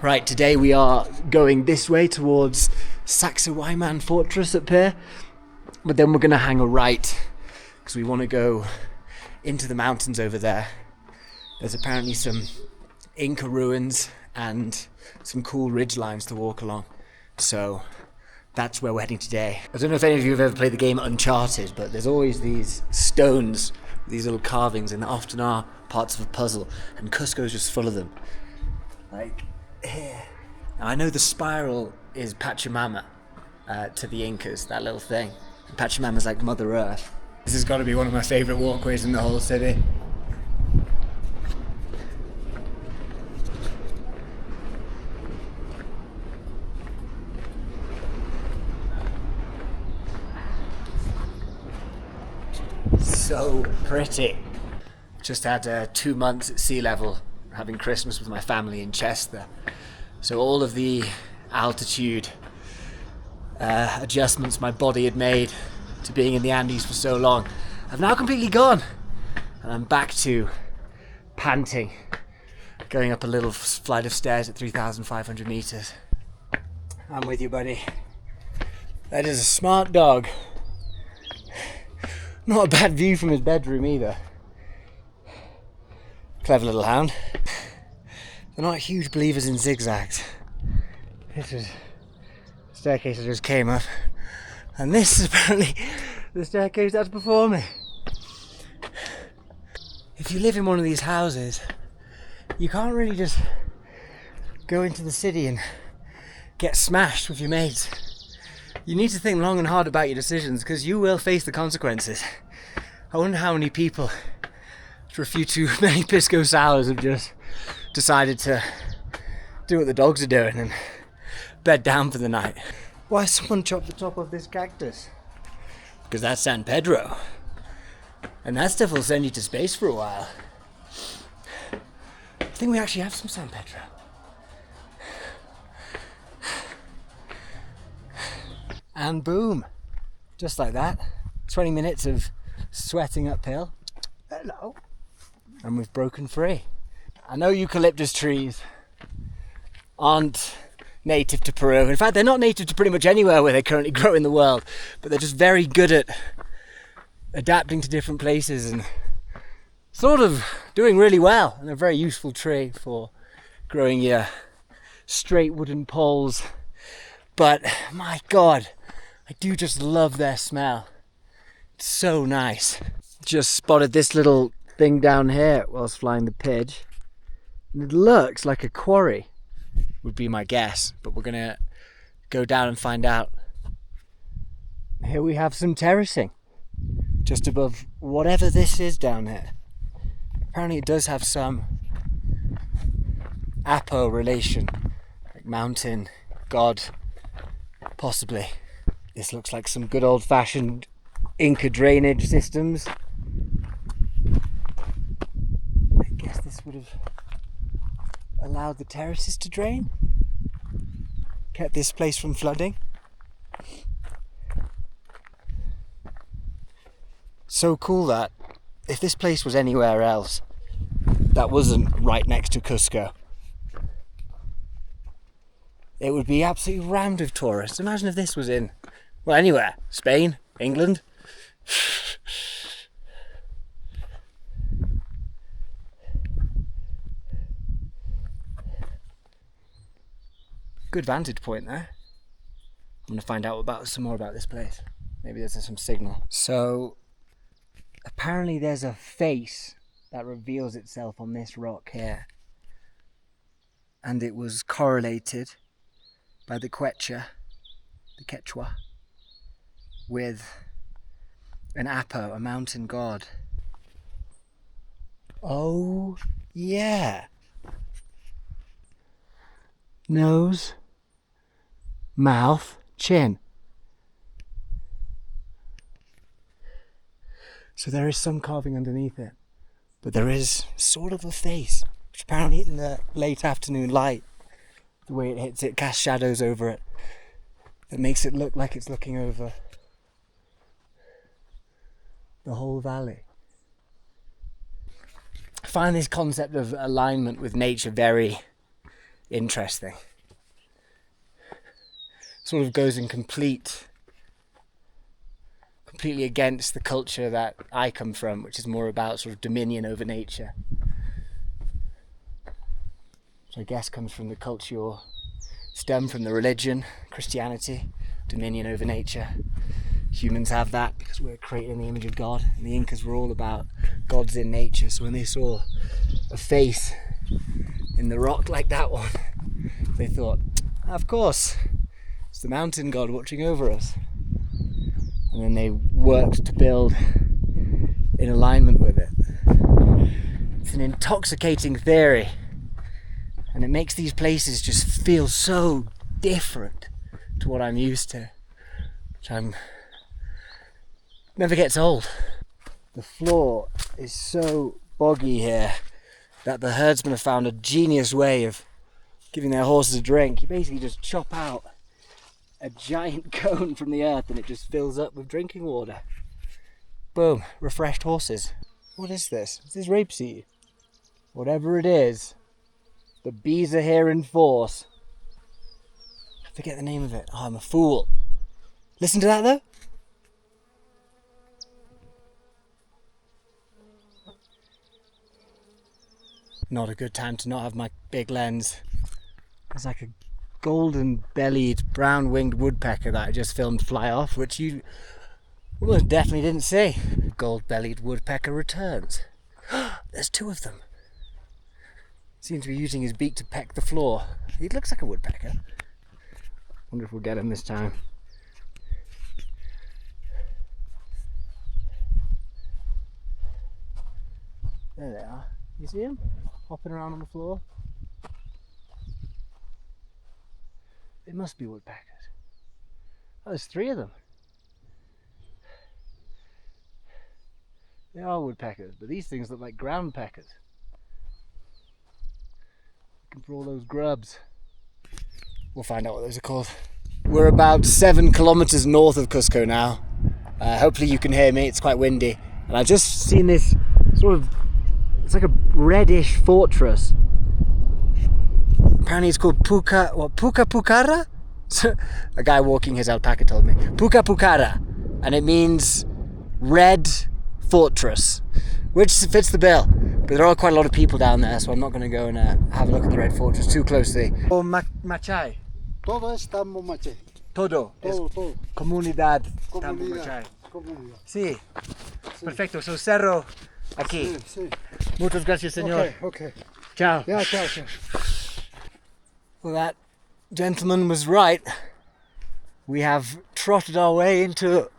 Right, today we are going this way towards Sacsayhuaman Fortress up here, but then we're going to hang a right because we want to go into the mountains over there. There's apparently some Inca ruins and some cool ridge lines to walk along, so that's where we're heading today. I don't know if any of you have ever played the game Uncharted, but there's always these stones, these little carvings, and there often are parts of a puzzle, and Cusco's just full of them. Like here. Now I know the spiral is Pachamama to the Incas, that little thing. Pachamama's like Mother Earth. This has got to be one of my favourite walkways in the whole city. So pretty. Just had 2 months at sea level, having Christmas with my family in Chester. So all of the altitude adjustments my body had made to being in the Andes for so long have now completely gone. And I'm back to panting, going up a little flight of stairs at 3,500 meters. I'm with you, buddy. That is a smart dog. Not a bad view from his bedroom either. Clever little hound. They're not huge believers in zigzags. This is the staircase I just came up, and this is apparently the staircase that's before me. If you live in one of these houses, you can't really just go into the city and get smashed with your mates. You need to think long and hard about your decisions, because you will face the consequences. I wonder how many people, after a few too many pisco sours, have just decided to do what the dogs are doing and bed down for the night. Why has someone chopped the top of this cactus? Because that's San Pedro. And that stuff will send you to space for a while. I think we actually have some San Pedro. And boom, just like that, 20 minutes of sweating uphill. Hello. And we've broken free. I know eucalyptus trees aren't native to Peru. In fact, they're not native to pretty much anywhere where they currently grow in the world, but they're just very good at adapting to different places and sort of doing really well. And they're a very useful tree for growing your straight wooden poles. But my God, I do just love their smell. It's so nice. Just spotted this little thing down here whilst flying the Pidge. And it looks like a quarry, would be my guess. But we're going to go down and find out. Here we have some terracing. Just above whatever this is down here. Apparently it does have some Apo relation. Like mountain, god, possibly. This looks like some good old-fashioned Inca drainage systems. I guess this would have allowed the terraces to drain. Kept this place from flooding. So cool that if this place was anywhere else that wasn't right next to Cusco, it would be absolutely rammed with tourists. Imagine if this was in, well, anywhere. Spain, England. Good vantage point there. I'm going to find out some more about this place. Maybe there's some signal. So, apparently there's a face that reveals itself on this rock here. And it was correlated by the Quechua, with an Apo, a mountain god. Oh, yeah. Nose, mouth, chin. So there is some carving underneath it, but there is sort of a face, which apparently in the late afternoon light, the way it hits it casts shadows over it. That makes it look like it's looking over the whole valley. I find this concept of alignment with nature very interesting. Sort of goes in completely against the culture that I come from, which is more about sort of dominion over nature. Which I guess comes from the culture, or stem from the religion, Christianity, dominion over nature. Humans have that because we're created in the image of God, and the Incas were all about gods in nature. So when they saw a face in the rock like that one, they thought, of course, it's the mountain god watching over us. And then they worked to build in alignment with it. It's an intoxicating theory, and it makes these places just feel so different to what I'm used to, which never gets old. The floor is so boggy here that the herdsmen have found a genius way of giving their horses a drink. You basically just chop out a giant cone from the earth and it just fills up with drinking water. Boom, refreshed horses. What is this? Is this rapeseed? Whatever it is, the bees are here in force. I forget the name of it. Oh, I'm a fool. Listen to that though. Not a good time to not have my big lens. There's like a golden bellied brown winged woodpecker that I just filmed fly off, which you almost definitely didn't see. Gold bellied woodpecker returns. There's two of them. Seems to be using his beak to peck the floor. He looks like a woodpecker. Wonder if we'll get him this time. There they are. You see him? Hopping around on the floor. It must be woodpeckers. Oh, there's three of them. They are woodpeckers, but these things look like ground peckers. Looking for all those grubs. We'll find out what those are called. We're about 7 kilometers north of Cusco now. Hopefully you can hear me, it's quite windy. And I've just seen this sort of, it's like a reddish fortress. Apparently it's called Puka Pucara? A guy walking his alpaca told me. Puka Pucara. And it means red fortress, which fits the bill. But there are quite a lot of people down there, so I'm not going to go and have a look at the red fortress too closely. Oh, Machai. Todo es Tambo Maché. Todo. Todo. Comunidad Tambo Machai. Comunidad. Sí. Perfecto. So cerro aquí. Sí. Muchas gracias, señor. Okay. Ciao. Yeah, ciao. Well, that gentleman was right. We have trotted our way into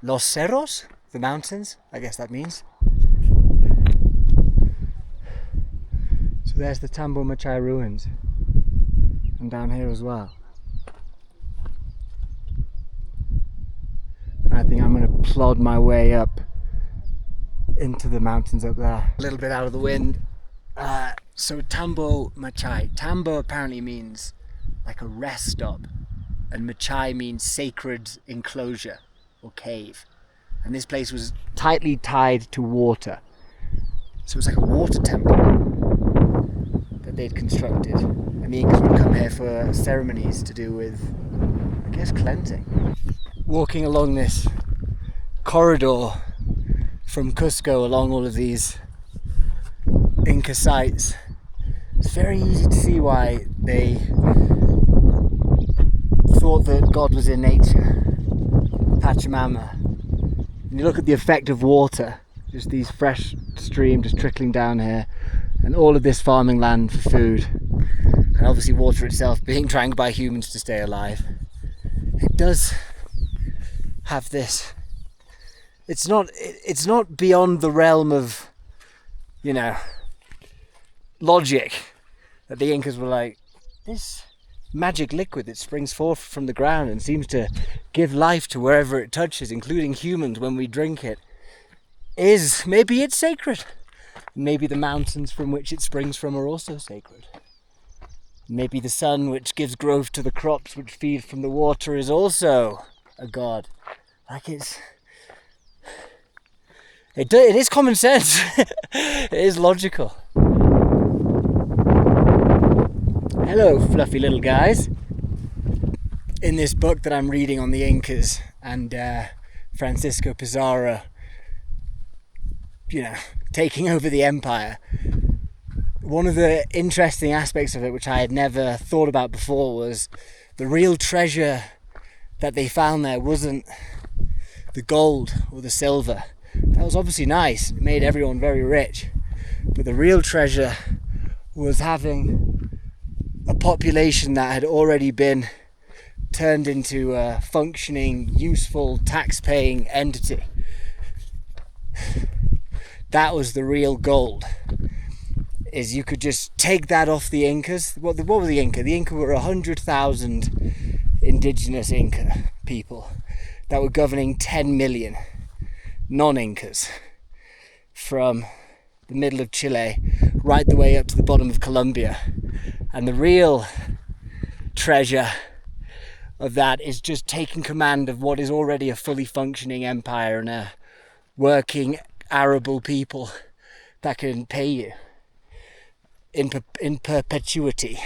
Los Cerros, the mountains, I guess that means. So there's the Tambo Machai ruins. And down here as well. And I think I'm going to plod my way up into the mountains up there. A little bit out of the wind. So Tambo Machai. Tambo apparently means like a rest stop, and Machai means sacred enclosure or cave. And this place was tightly tied to water. So it was like a water temple that they'd constructed. And the Incas would come here for ceremonies to do with, I guess, cleansing. Walking along this corridor from Cusco along all of these Inca sites, it's very easy to see why they thought that God was in nature. Pachamama. And you look at the effect of water, just these fresh streams just trickling down here, and all of this farming land for food, and obviously water itself being drank by humans to stay alive. It does have this. It's not beyond the realm of, you know, logic that the Incas were like, this magic liquid that springs forth from the ground and seems to give life to wherever it touches, including humans when we drink it, maybe it's sacred. Maybe the mountains from which it springs from are also sacred. Maybe the sun which gives growth to the crops which feed from the water is also a god. Like it is common sense. It is logical. Hello, fluffy little guys. In this book that I'm reading on the Incas and Francisco Pizarro, taking over the empire, one of the interesting aspects of it, which I had never thought about before, was the real treasure that they found there wasn't the gold or the silver. That was obviously nice. It made everyone very rich. But the real treasure was having a population that had already been turned into a functioning, useful, tax-paying entity. That was the real gold. Is you could just take that off the Incas. What were the Inca? The Inca were 100,000 indigenous Inca people that were governing 10 million non-Incas from the middle of Chile right the way up to the bottom of Colombia. And the real treasure of that is just taking command of what is already a fully functioning empire and a working arable people that can pay you in perpetuity.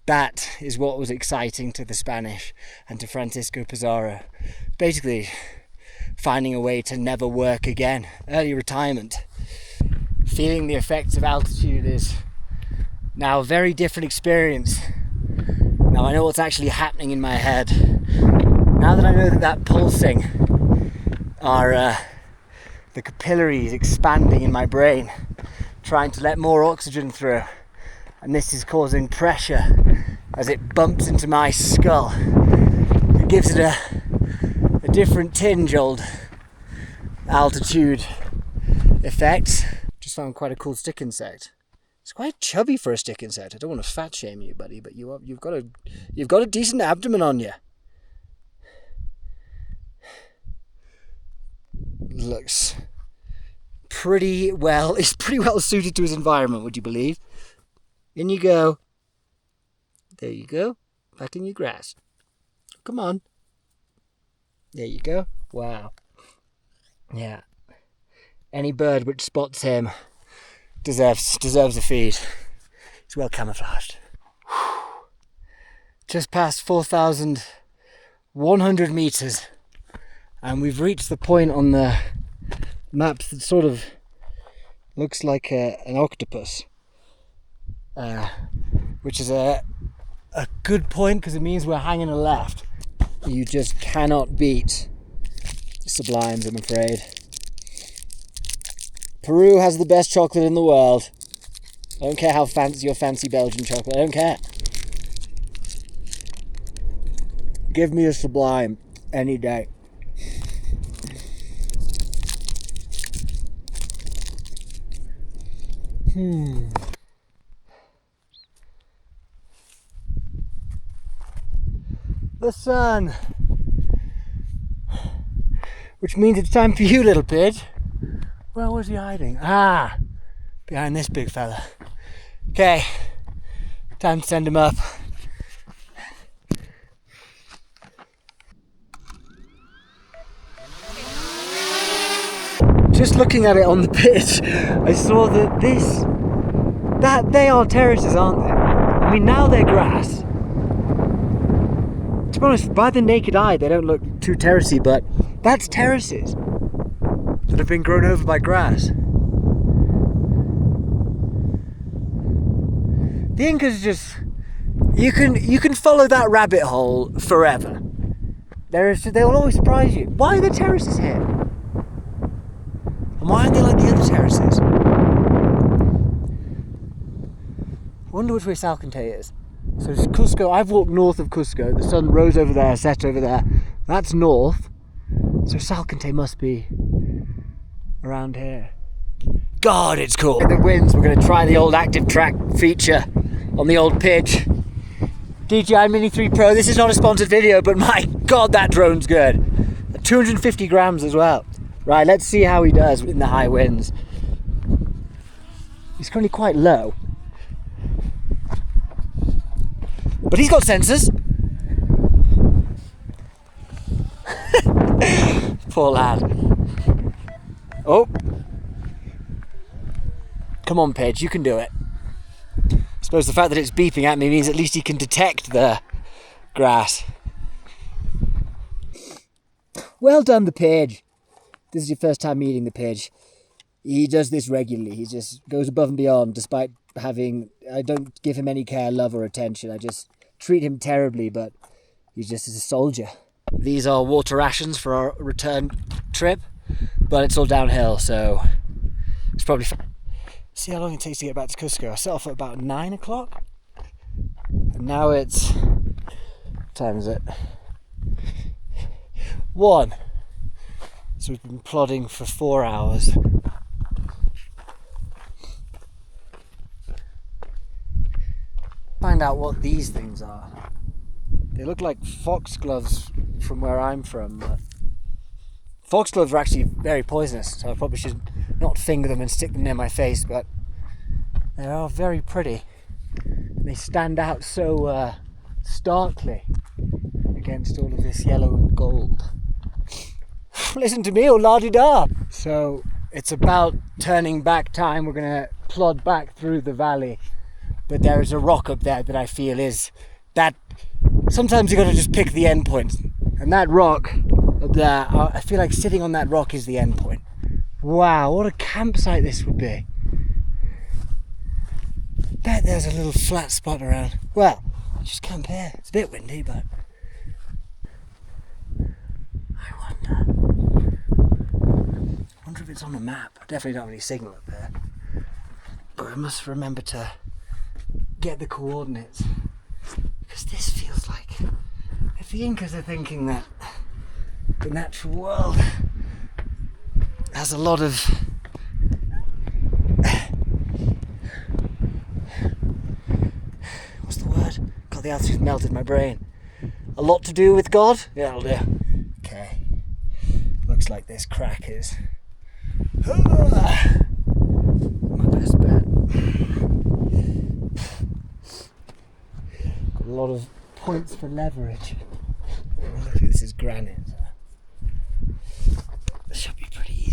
That is what was exciting to the Spanish and to Francisco Pizarro. Basically, finding a way to never work again. Early retirement. Feeling the effects of altitude is now a very different experience. Now I know what's actually happening in my head. Now that I know that pulsing are the capillaries expanding in my brain, trying to let more oxygen through, and this is causing pressure as it bumps into my skull. It gives it a different tinge, old altitude effects. Just found quite a cool stick insect. It's quite chubby for a stick insect. I don't want to fat shame you, buddy, but you've got a decent abdomen on you. Looks pretty well. It's pretty well suited to his environment, would you believe? In you go. There you go. Back in your grass. Come on. There you go. Wow. Yeah. Any bird which spots him deserves a feed. It's well camouflaged. Just past 4,100 meters, and we've reached the point on the map that sort of looks like an octopus, which is a good point because it means we're hanging a left. You just cannot beat sublimes, I'm afraid. Peru has the best chocolate in the world. I don't care how fancy your fancy Belgian chocolate. I don't care. Give me a sublime any day. The sun. Which means it's time for you, little pidge. Where was he hiding? Ah, behind this big fella. Okay, time to send him up. Just looking at it on the pitch, I saw that they are terraces, aren't they? I mean, now they're grass. To be honest, by the naked eye, they don't look too terracey, but that's terraces that have been grown over by grass. The Incas just, you can follow that rabbit hole forever. They'll always surprise you. Why are the terraces here? And why aren't they like the other terraces? I wonder which way Salcantay is. So it's Cusco. I've walked north of Cusco. The sun rose over there, set over there. That's north. So Salcantay must be around here. God, it's cool. In the winds, we're going to try the old active track feature on the old pitch. DJI Mini 3 Pro. This is not a sponsored video, but my God, that drone's good. 250 grams as well. Right, let's see how he does in the high winds. He's currently quite low, but he's got sensors. Poor lad. Oh. Come on, Pidge, you can do it. suppose the fact that it's beeping at me means at least he can detect the grass. Well done, the page. This is your first time meeting the page. He does this regularly. He just goes above and beyond despite having... I don't give him any care, love or attention. I just treat him terribly, but he's just a soldier. These are water rations for our return trip, but it's all downhill, so it's probably fine. See how long it takes to get back to Cusco. I set off at about 9 o'clock, and now it's... what time is it? 1. So we've been plodding for 4 hours. Find out what these things are. They look like foxgloves from where I'm from. But foxgloves are actually very poisonous, so I probably should not finger them and stick them near my face, but they are very pretty. They stand out so starkly against all of this yellow and gold. Listen to me, oh la-di-da! So it's about turning back time. We're going to plod back through the valley, but there is a rock up there that I feel is that sometimes you got to just pick the end point, and that rock up there, I feel like sitting on that rock is the end point. Wow, what a campsite this would be. Bet there's a little flat spot around. Well, just camp here. It's a bit windy, but I wonder if it's on the map. I definitely don't have any signal up there, but I must remember to get the coordinates, because this feels like, if the Incas are thinking that the natural world has a lot of what's the word? God, the altitude melted my brain. A lot to do with God? Yeah, it'll do. Okay. Looks like this crack is my best bet. Got a lot of points for leverage. This is granite. This should be pretty easy.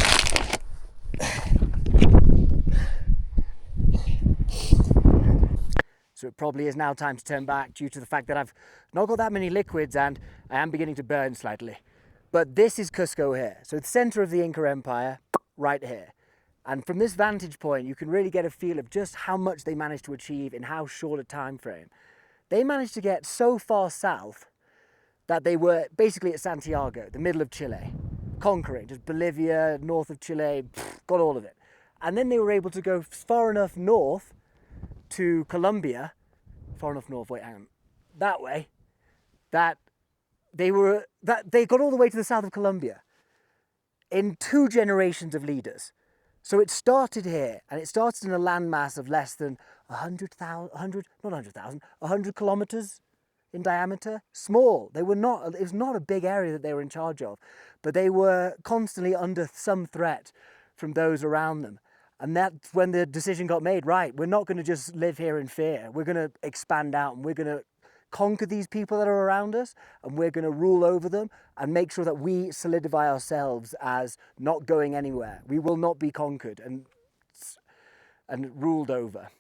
So it probably is now time to turn back due to the fact that I've not got that many liquids and I am beginning to burn slightly. But this is Cusco here. So the center of the Inca Empire, right here. And from this vantage point, you can really get a feel of just how much they managed to achieve in how short a time frame. They managed to get so far south that they were basically at Santiago, the middle of Chile, conquering just Bolivia, north of Chile, got all of it. And then they were able to go far enough north to Colombia, far enough north, wait, hang on, that way, that they got all the way to the south of Colombia in 2 generations of leaders. So it started here, and it started in a landmass of less than 100 kilometers in diameter. Small. It was not a big area that they were in charge of, but they were constantly under some threat from those around them. And that's when the decision got made, right, we're not going to just live here in fear. We're going to expand out, and we're going to conquer these people that are around us, and we're going to rule over them and make sure that we solidify ourselves as not going anywhere. We will not be conquered and ruled over.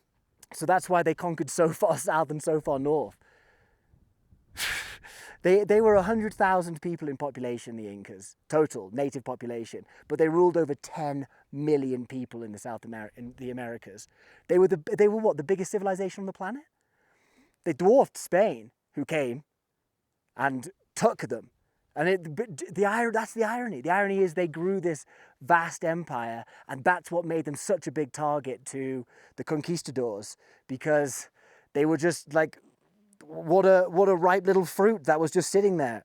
So that's why they conquered so far south and so far north. They were 100,000 people in population, the Incas, total native population, but they ruled over 10 million people in the Americas. They were what, the biggest civilization on the planet? They dwarfed Spain, who came and took them. And that's the irony. The irony is they grew this vast empire, and that's what made them such a big target to the conquistadors, because they were just like, what a ripe little fruit that was just sitting there,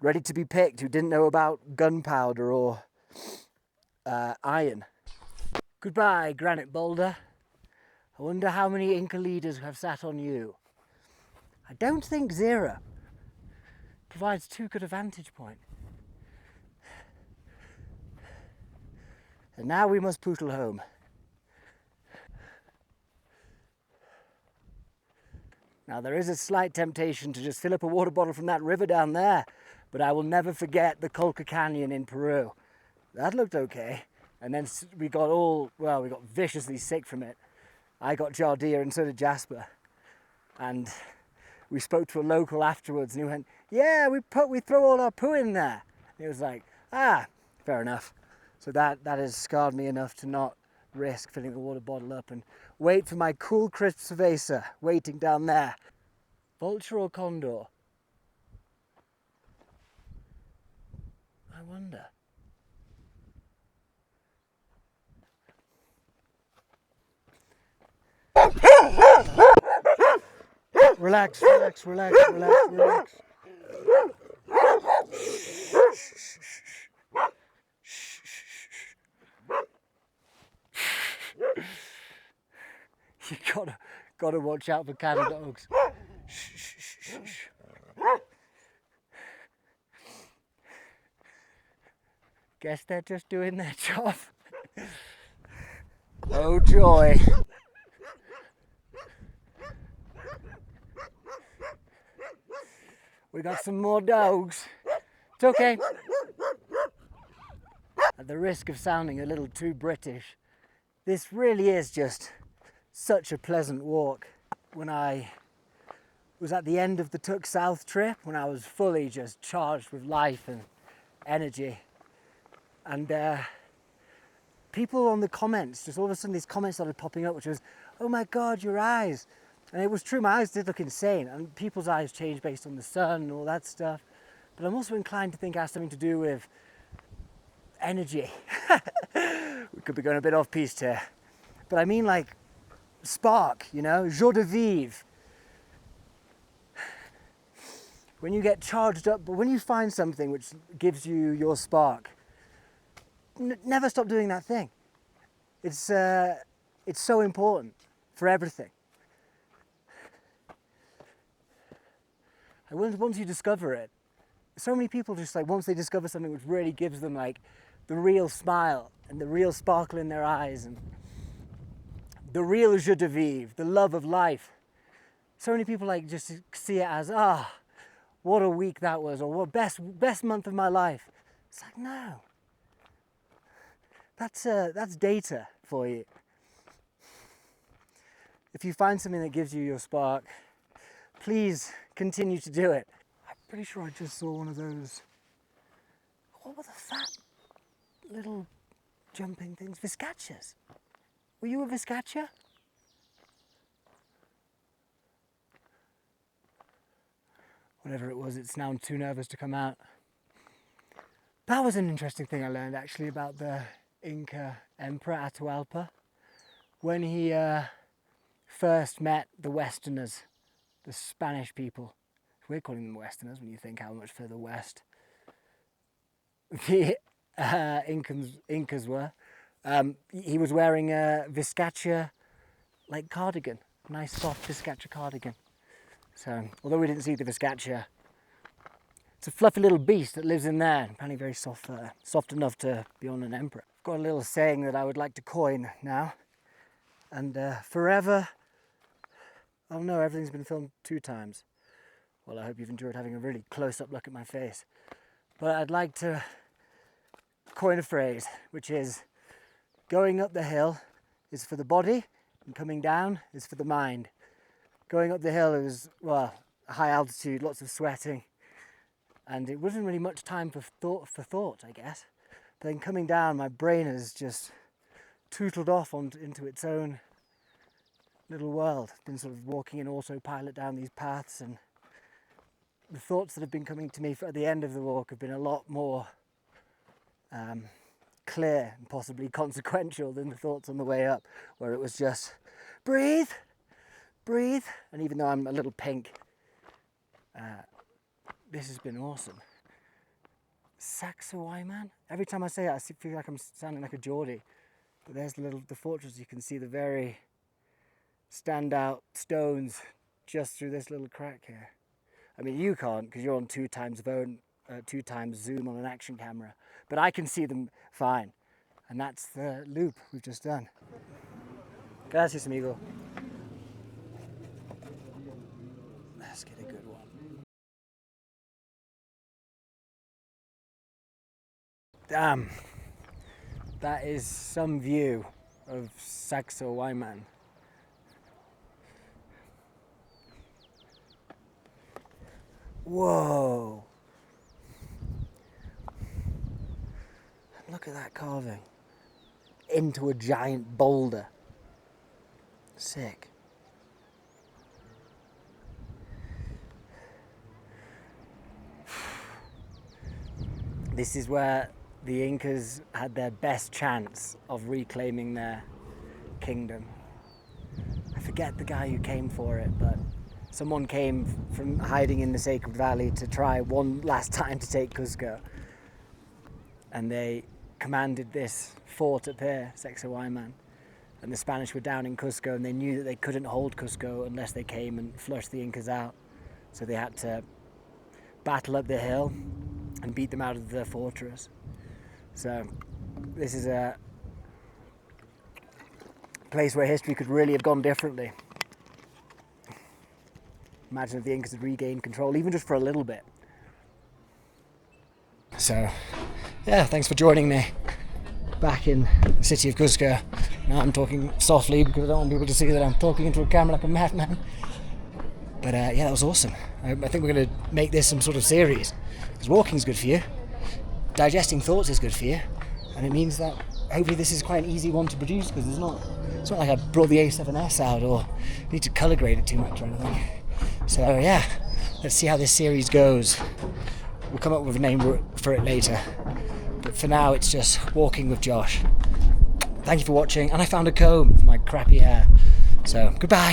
ready to be picked, who didn't know about gunpowder or iron. Goodbye, granite boulder. I wonder how many Inca leaders have sat on you. I don't think 0 provides too good a vantage point. And now we must pootle home. Now there is a slight temptation to just fill up a water bottle from that river down there, but I will never forget the Colca Canyon in Peru. That looked okay. And then we got viciously sick from it. I got giardia and so did Jasper. And we spoke to a local afterwards, and he went, "Yeah, we throw all our poo in there." And he was like, "Ah, fair enough." So that has scarred me enough to not risk filling the water bottle up and wait for my cool, crisp cerveza waiting down there. Vulture or condor? I wonder. Relax, relax, relax, relax, relax. You gotta watch out for cat dogs. Guess they're just doing their job. Oh joy. We got some more dogs. It's okay. At the risk of sounding a little too British, this really is just such a pleasant walk. When I was at the end of the Tuk South trip, when I was fully just charged with life and energy, and people on the comments, just all of a sudden these comments started popping up, which was, "Oh my God, your eyes." And it was true, my eyes did look insane, and people's eyes change based on the sun and all that stuff. But I'm also inclined to think it has something to do with energy. We could be going a bit off piste here. But I mean like spark, you know, joie de vivre. When you get charged up, but when you find something which gives you your spark, never stop doing that thing. It's so important for everything. And once you discover it, so many people just like, once they discover something which really gives them like the real smile and the real sparkle in their eyes and the real joie de vivre, the love of life. So many people like just see it as, what a week that was, or what best month of my life. It's like, no. That's data for you. If you find something that gives you your spark, please continue to do it. I'm pretty sure I just saw one of those, what were the fat little jumping things? Viscachas. Were you a viscacha? Whatever it was, it's now too nervous to come out. That was an interesting thing I learned actually about the Inca Emperor Atahualpa. When he first met the Westerners, the Spanish people. We're calling them Westerners when you think how much further west the Incas were. He was wearing a viscacha like cardigan, nice soft viscacha cardigan. So, although we didn't see the viscacha, it's a fluffy little beast that lives in there, apparently very soft, soft enough to be on an emperor. I've got a little saying that I would like to coin now, and forever, oh no, everything's been filmed 2 times. Well, I hope you've enjoyed having a really close-up look at my face. But I'd like to coin a phrase, which is, going up the hill is for the body, and coming down is for the mind. Going up the hill is, well, high altitude, lots of sweating, and it wasn't really much time for thought, I guess. But then coming down, my brain has just tootled off into its own little world. I've been sort of walking in autopilot down these paths, and the thoughts that have been coming to me at the end of the walk have been a lot more clear and possibly consequential than the thoughts on the way up, where it was just breathe, breathe. And even though I'm a little pink, this has been awesome. Saxo man. Every time I say it, I feel like I'm sounding like a Geordie. But there's the fortress. You can see the very standout stones just through this little crack here. I mean, you can't because you're on 2 times zoom on an action camera, but I can see them fine. And that's the loop we've just done. Gracias, amigo. Let's get a good one. Damn, that is some view of Saxo Wyman. Whoa. Look at that carving. Into a giant boulder. Sick. This is where the Incas had their best chance of reclaiming their kingdom. I forget the guy who came for it, but someone came from hiding in the Sacred Valley to try one last time to take Cusco. And they commanded this fort up here, Sexawayman. And the Spanish were down in Cusco, and they knew that they couldn't hold Cusco unless they came and flushed the Incas out. So they had to battle up the hill and beat them out of the fortress. So this is a place where history could really have gone differently. Imagine if the Incas had regained control, even just for a little bit. So, yeah, thanks for joining me back in the city of Cusco. Now I'm talking softly because I don't want people to see that I'm talking into a camera like a madman. But yeah, that was awesome. I think we're going to make this some sort of series. Because walking's good for you, digesting thoughts is good for you, and it means that hopefully this is quite an easy one to produce, because it's not like I brought the A7S out or need to colour grade it too much or anything. So yeah, let's see how this series goes. We'll come up with a name for it later, but for now it's just walking with Josh. Thank you for watching, and I found a comb for my crappy hair. So goodbye.